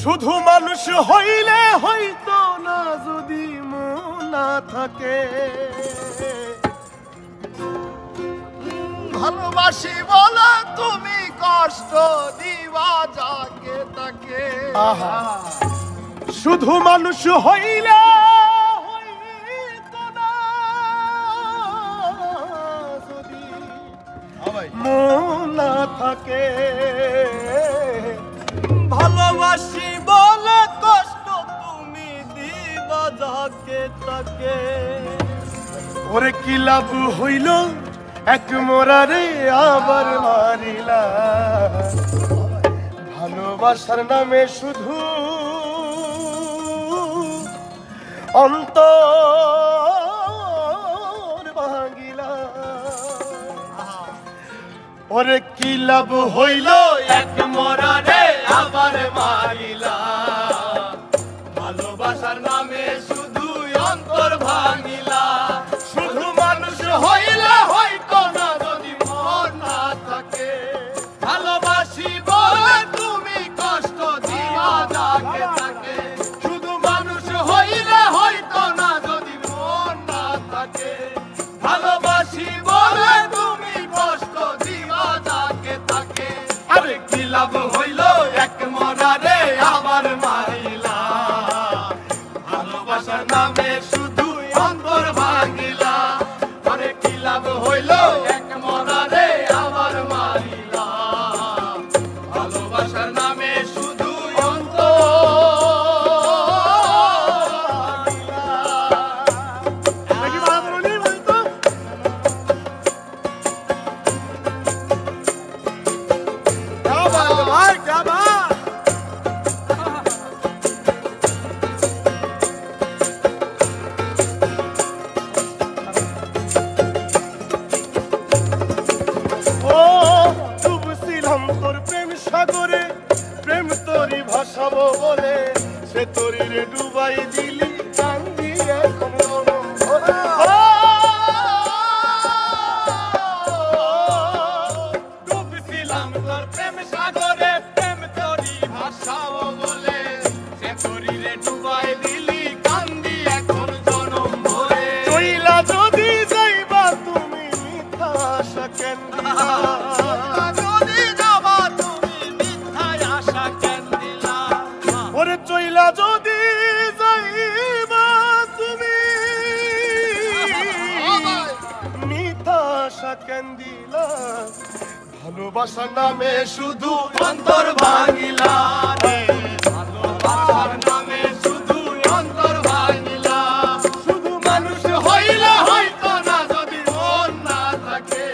শুধু মানুষ হইলে হইতো না যদি মন না থাকে। ভালোবাসি বলে তুমি কষ্ট দিবা যাকে তাকে। আহা, শুধু মানুষ হইলে হইতো না যদি মন না থাকে। ভালোবাসি বলে কষ্ট তুমি দিবা যাকে তাকে। ওরে কি লাভ হইল এক মোরারে আবার মারিলা। ভালোবাসার নামে শুধু অন্তর ভাঙিলা। ওরে কি লাভ হইল এক মরারে আবার মারিলা। ভালোবাসার নামে শুধু অন্তর ভাঙিলা। শুধু মানুষ হইলে হয়তো না যদি মন না থাকে। ভালোবাসি বলে তুমি কষ্ট দিবা যাকে তাকে। শুধু মানুষ হইলে হয়তো না যদি মন না থাকে। ভালোবাসি বলে তুমি কষ্ট দিবা যাকে তাকে। আরে কি লাভ হইল এক মরারে আবার মারিলা। ভালোবাসার নামে শুধু অন্তর ভাঙিলা। আরে কি লাভ হইল এক মরারে আবার মারিলা। ভালোবাসার নামে শুধু অন্তর সাগরে প্রেম তোরি ভাসাবো বলে সে তোরি রে ডুবাই দিলি কান্দি এখন ডুবছিলাম তোর প্রেম সাগরে। প্রেম তোরি ভাসাবো বলে সে তোরি রে ডুবাই দিলি কান্দি এখন জনম ভরে। চইলা যদি যাইবা তুমি মিথ্যা আশা কেন দিলা। ওরে চইলা যদি যাইবা তুমি মিথ্যা আশা কেন দিলা। ভালোবাসার নামে শুধু অন্তর ভাঙিলা। ভালোবাসার নামে শুধু অন্তর ভাঙিলা। শুধু মানুষ হইলে হয়তো না যদি মন না থাকে।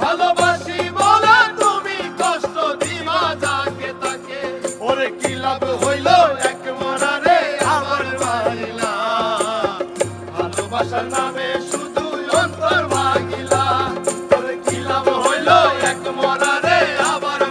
ভালোবাসি বলে তুমি কষ্ট দিবা যাকে তাকে। ওরে কি লাভ হইল এক মরারে আবার মারিলা। ভালোবাসার নামে